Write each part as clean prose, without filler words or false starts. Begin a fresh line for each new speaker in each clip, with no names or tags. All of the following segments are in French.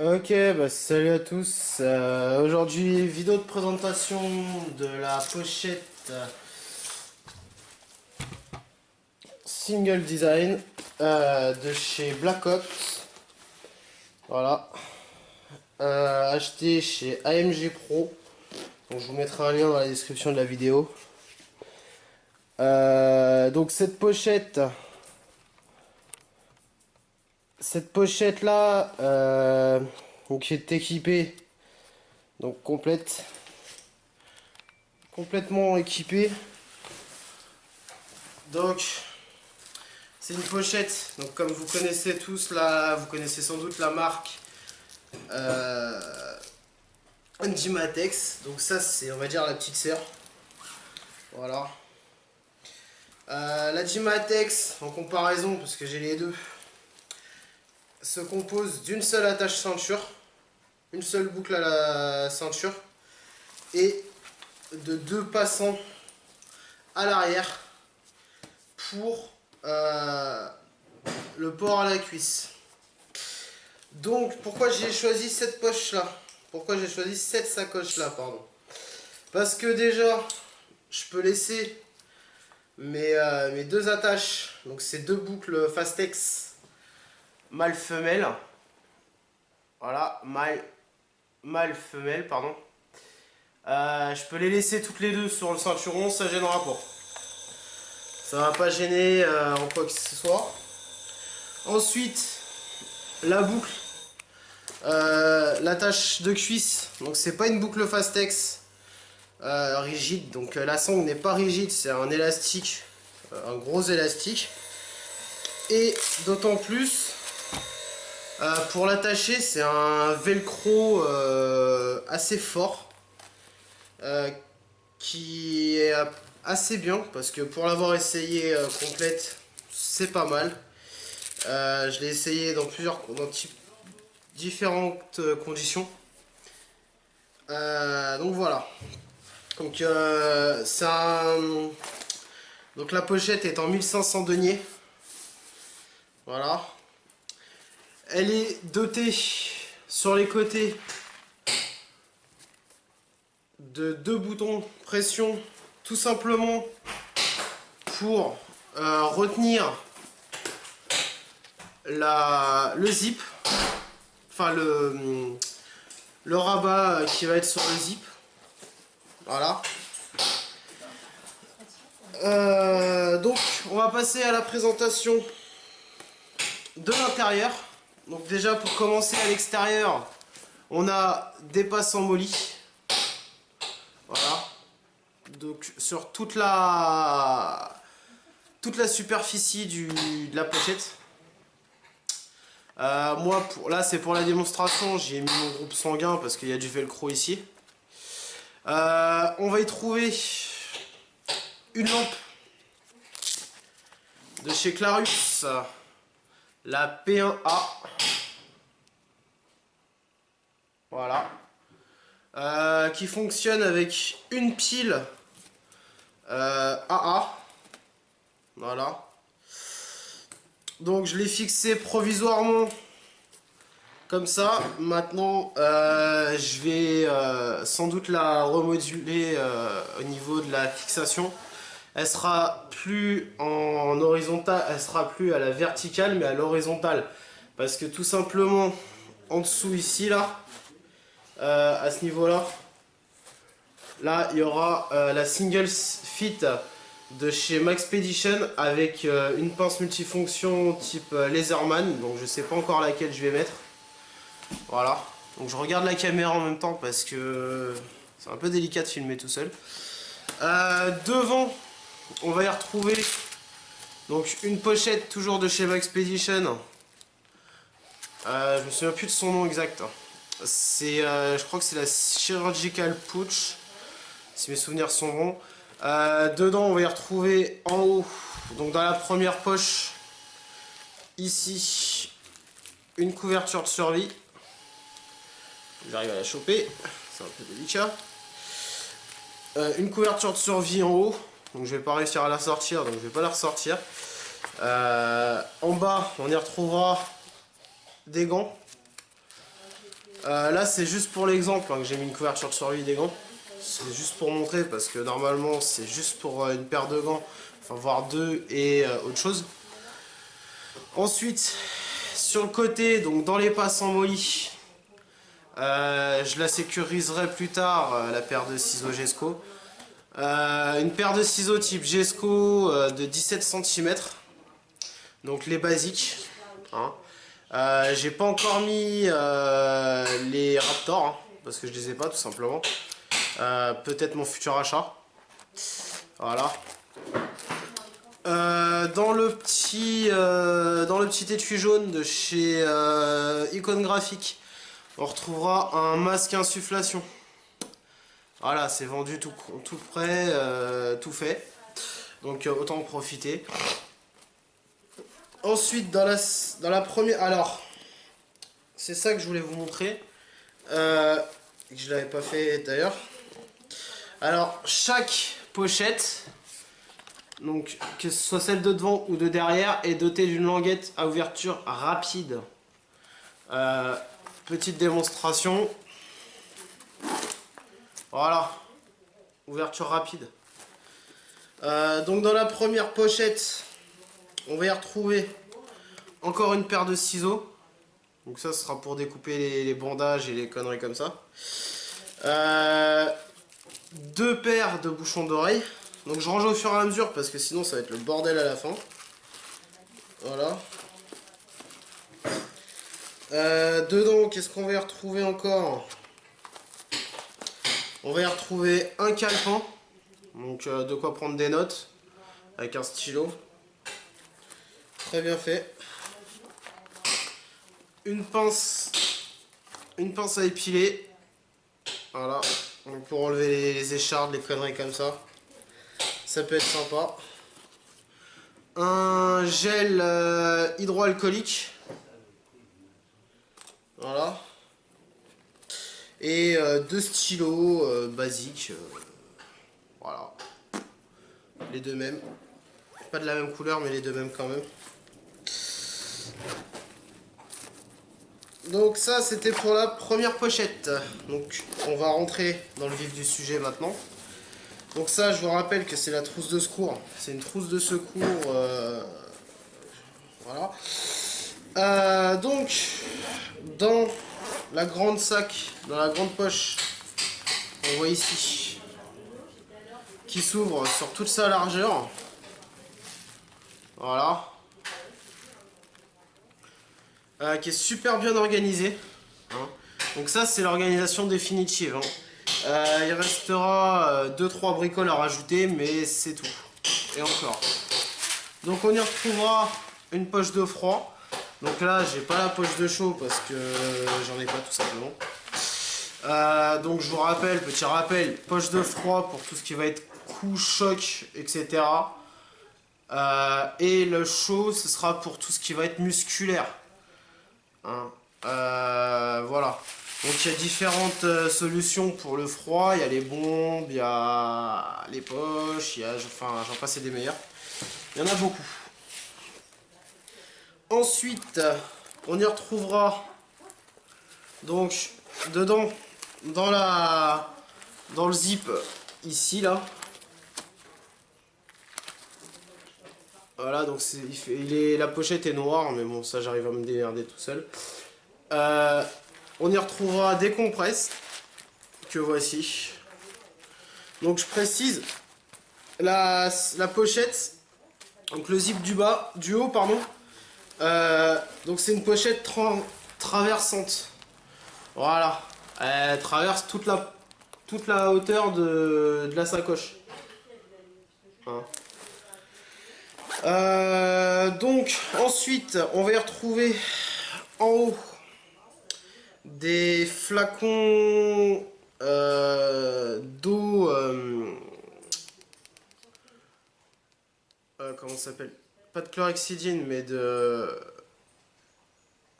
Ok, bah salut à tous. Aujourd'hui, vidéo de présentation de la pochette Single Design de chez Black Ops. Voilà. Acheté chez AMG Pro. Donc je vous mettrai un lien dans la description de la vidéo. Donc cette pochette là, donc est équipée, donc complètement équipée. Donc c'est une pochette, donc comme vous connaissez tous là, vous connaissez sans doute la marque Dimatex. Donc ça c'est, on va dire, la petite sœur. Voilà. La Dimatex, en comparaison, parce que j'ai les deux, se compose d'une seule attache ceinture, une seule boucle à la ceinture, et de deux passants à l'arrière pour le port à la cuisse. Donc pourquoi j'ai choisi cette poche là, pourquoi j'ai choisi cette sacoche là, pardon, parce que déjà je peux laisser mes deux attaches, donc ces deux boucles Fastex mâle femelle, voilà, mâle femelle, pardon. Je peux les laisser toutes les deux sur le ceinturon, ça gênera pas, ça va pas gêner en quoi que ce soit. Ensuite, la boucle, l'attache de cuisse, donc c'est pas une boucle Fastex rigide, donc la sangle n'est pas rigide, c'est un élastique, un gros élastique. Et d'autant plus, pour l'attacher, c'est un velcro assez fort, qui est assez bien, parce que pour l'avoir essayé complète, c'est pas mal. Je l'ai essayé dans différentes conditions. Donc voilà. Donc, donc la pochette est en 1500 deniers. Voilà. Elle est dotée sur les côtés de deux boutons pression, tout simplement pour retenir le zip, enfin le rabat qui va être sur le zip. Voilà. Donc on va passer à la présentation de l'intérieur. Donc déjà, pour commencer, à l'extérieur, on a des passants molly. Voilà. Donc sur toute la superficie de la pochette. Moi, là c'est pour la démonstration, j'ai mis mon groupe sanguin parce qu'il y a du velcro ici. On va y trouver une lampe de chez Clarus, la P1A. Voilà. Qui fonctionne avec une pile AA. Voilà. Donc je l'ai fixé provisoirement comme ça. Maintenant je vais sans doute la remoduler au niveau de la fixation. Elle sera plus en horizontal, elle sera plus à la verticale mais à l'horizontale. Parce que tout simplement en dessous ici là, à ce niveau là, il y aura la single fit de chez Maxpedition avec une pince multifonction type Laserman, donc je sais pas encore laquelle je vais mettre. Voilà, donc je regarde la caméra en même temps parce que c'est un peu délicat de filmer tout seul. Devant, on va y retrouver donc une pochette toujours de chez Maxpedition. Je me souviens plus de son nom exact. C'est, je crois que c'est la Chirurgical Pouch, si mes souvenirs sont bons. Dedans, on va y retrouver en haut, donc dans la première poche, ici, une couverture de survie. J'arrive à la choper, c'est un peu délicat. Une couverture de survie en haut, donc je vais pas réussir à la sortir, donc je vais pas la ressortir. En bas, on y retrouvera des gants. Là, c'est juste pour l'exemple hein, que j'ai mis une couverture sur lui des gants. C'est juste pour montrer parce que normalement, c'est juste pour une paire de gants, enfin voire deux et autre chose. Ensuite, sur le côté, donc dans les passes en molly, je la sécuriserai plus tard, la paire de ciseaux Gesco. Une paire de ciseaux type Gesco de 17 cm. Donc les basiques. Hein. J'ai pas encore mis les Raptors, hein, parce que je les ai pas tout simplement. Peut-être mon futur achat. Voilà. Dans le petit étui jaune de chez Icon Graphique, on retrouvera un masque insufflation. Voilà, c'est vendu tout prêt, tout fait. Donc autant en profiter. Ensuite, dans la première... Alors, c'est ça que je voulais vous montrer. Je l'avais pas fait d'ailleurs. Alors, chaque pochette, donc que ce soit celle de devant ou de derrière, est dotée d'une languette à ouverture rapide. Petite démonstration. Voilà, ouverture rapide. Donc dans la première pochette, on va y retrouver encore une paire de ciseaux. Donc ça, ce sera pour découper les bandages et les conneries comme ça. Deux paires de bouchons d'oreilles. Donc je range au fur et à mesure parce que sinon ça va être le bordel à la fin. Voilà. Dedans, qu'est-ce qu'on va y retrouver encore? On va y retrouver un calepin. Donc de quoi prendre des notes avec un stylo. Très bien fait. Une pince à épiler. Voilà. Donc pour enlever les échardes, les conneries comme ça. Ça peut être sympa. Un gel hydroalcoolique. Voilà. Et deux stylos basiques. Voilà. Les deux mêmes. Pas de la même couleur, mais les deux mêmes quand même. Donc ça, c'était pour la première pochette. Donc on va rentrer dans le vif du sujet maintenant. Donc ça, je vous rappelle que c'est la trousse de secours. C'est une trousse de secours. Voilà. Donc, dans la grande sac, dans la grande poche, on voit ici, qui s'ouvre sur toute sa largeur. Voilà. Qui est super bien organisé. Hein. Donc ça, c'est l'organisation définitive. Hein. Il restera 2-3 bricoles à rajouter, mais c'est tout. Et encore. Donc on y retrouvera une poche de froid. Donc là, j'ai pas la poche de chaud parce que j'en ai pas tout simplement. Donc je vous rappelle, petit rappel, poche de froid pour tout ce qui va être coup, choc, etc. Et le chaud, ce sera pour tout ce qui va être musculaire. Hein. Voilà. Donc il y a différentes solutions pour le froid. Il y a les bombes, il y a les poches, il y a, enfin j'en passe et des meilleurs. Il y en a beaucoup. Ensuite, on y retrouvera donc dedans, dans le zip, ici là. Voilà, donc la pochette est noire, mais bon, ça j'arrive à me démerder tout seul. On y retrouvera des compresses, que voici. Donc je précise, la pochette, donc le zip du haut, pardon. Donc c'est une pochette traversante. Voilà. Elle traverse toute la hauteur de la sacoche. Hein. Donc ensuite on va y retrouver en haut des flacons d'eau comment ça s'appelle, pas de chlorhexidine mais de,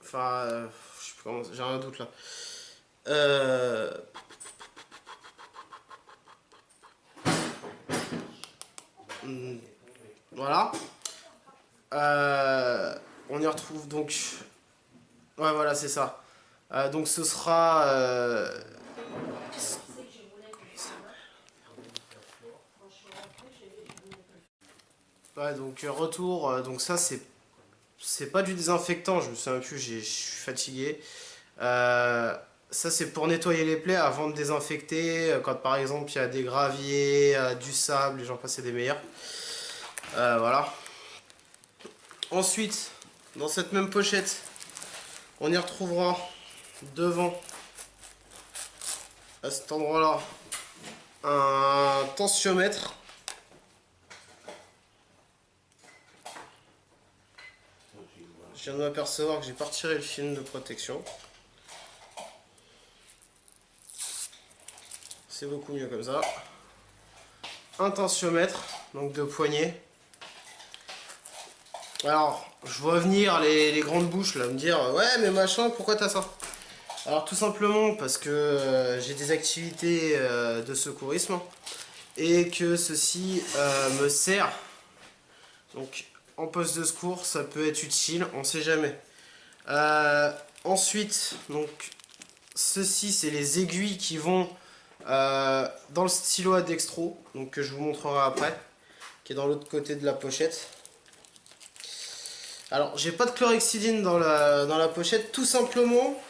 enfin je sais plus comment, j'ai un doute là. Voilà. On y retrouve donc, ouais voilà c'est ça, Donc ce sera... ouais, donc retour, donc ça c'est pas du désinfectant, je me souviens plus, je suis fatigué. Euh, Ça c'est pour nettoyer les plaies avant de désinfecter, quand par exemple il y a des graviers, du sable, et j'en passe et des meilleurs. Voilà. Ensuite, dans cette même pochette, on y retrouvera devant, à cet endroit-là, un tensiomètre. Je viens de m'apercevoir que j'ai pas retiré le film de protection. C'est beaucoup mieux comme ça. Un tensiomètre, donc de poignée. Alors, je vois venir les grandes bouches là, me dire ouais mais machin, pourquoi t'as ça? Alors tout simplement parce que j'ai des activités de secourisme et que ceci me sert. Donc en poste de secours, ça peut être utile, on sait jamais. Ensuite, donc ceci c'est les aiguilles qui vont dans le stylo à dextro, donc que je vous montrerai après, qui est dans l'autre côté de la pochette. Alors j'ai pas de chlorhexidine dans la pochette, tout simplement.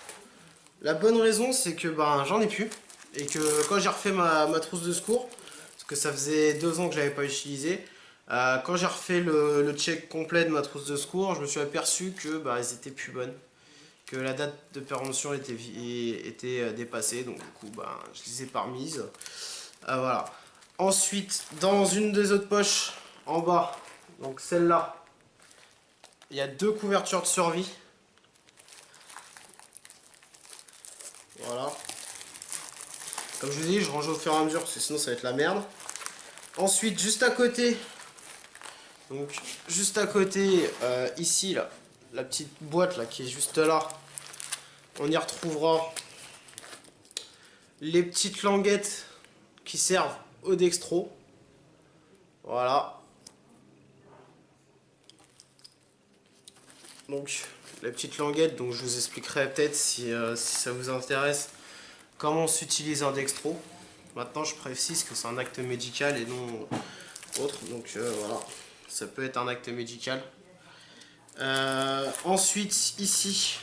La bonne raison c'est que ben j'en ai plus. Et que quand j'ai refait ma trousse de secours, parce que ça faisait 2 ans que je l'avais pas utilisé, quand j'ai refait le check complet de ma trousse de secours, je me suis aperçu que bah, elles étaient plus bonnes. Que la date de péremption était dépassée, donc du coup bah, je les ai pas remises. Voilà. Ensuite, dans une des autres poches, en bas, donc celle-là, il y a 2 couvertures de survie. Voilà. Comme je vous dis, je range au fur et à mesure parce que sinon ça va être la merde. Ensuite, juste à côté, donc juste à côté, ici, là, la petite boîte là qui est juste là, on y retrouvera les petites languettes qui servent au dextro. Voilà. Donc, la petite languette, donc je vous expliquerai peut-être si ça vous intéresse comment s'utilise un dextro. Maintenant, je précise que c'est un acte médical et non autre, donc voilà, ça peut être un acte médical. Ensuite, ici,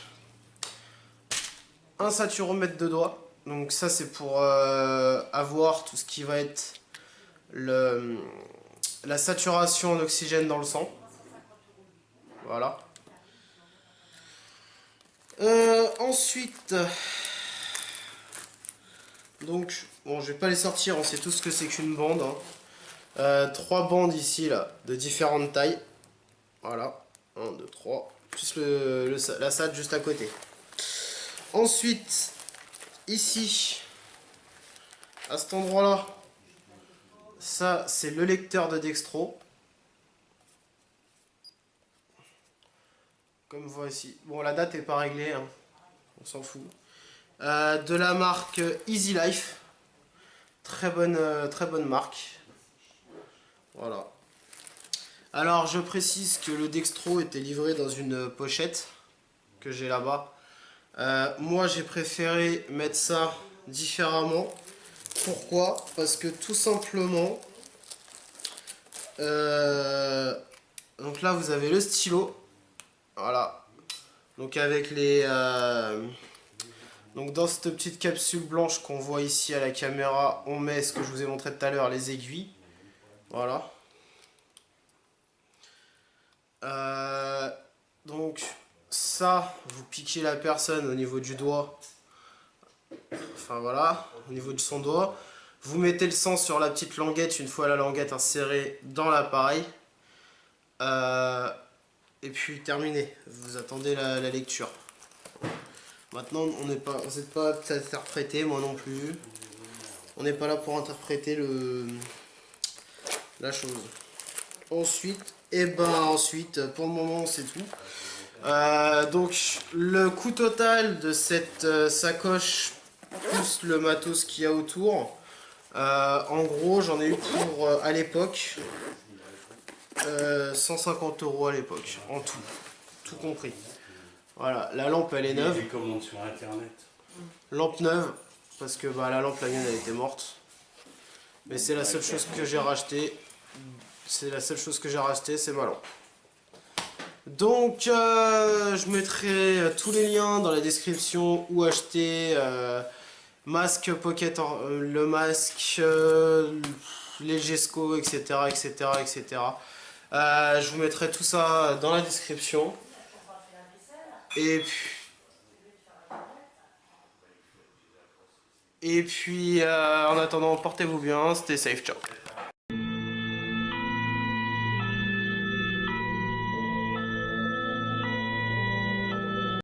un saturomètre de doigt. Donc ça, c'est pour avoir tout ce qui va être la saturation en oxygène dans le sang. Voilà. Ensuite, donc, bon, je vais pas les sortir, on sait tous ce que c'est qu'une bande. Hein. 3 bandes ici, là, de différentes tailles. Voilà. 1, 2, 3. Plus la SAT juste à côté. Ensuite, ici, à cet endroit-là, ça, c'est le lecteur de dextro. Comme voici. Bon, la date est pas réglée, hein. On s'en fout. De la marque Easy Life. Très bonne marque. Voilà. Alors, je précise que le dextro était livré dans une pochette que j'ai là-bas. Moi, j'ai préféré mettre ça différemment. Pourquoi? Parce que tout simplement, donc là, vous avez le stylo. Voilà. Donc avec donc dans cette petite capsule blanche qu'on voit ici à la caméra, on met ce que je vous ai montré tout à l'heure, les aiguilles. Voilà. Donc ça, vous piquez la personne au niveau du doigt. Enfin voilà, au niveau de son doigt. Vous mettez le sang sur la petite languette une fois la languette insérée dans l'appareil. Et puis terminé. Vous attendez la lecture. Maintenant, vous n'êtes pas interprété, moi non plus. On n'est pas là pour interpréter la chose. Ensuite, ensuite, pour le moment, c'est tout. Donc, le coût total de cette sacoche, plus le matos qu'il y a autour, en gros, j'en ai eu pour, à l'époque, 150 € à l'époque, en tout compris. Voilà, la lampe elle est
Il y a
neuve.
des commandes sur internet.
Lampe neuve, parce que bah, la lampe la mienne elle était morte. Mais c'est la seule chose que j'ai racheté. C'est la seule chose que j'ai racheté, c'est ma lampe. Donc je mettrai tous les liens dans la description où acheter masque pocket, le masque, les Gesco, etc. etc. etc. Je vous mettrai tout ça dans la description. Et puis en attendant, portez-vous bien, stay safe, ciao.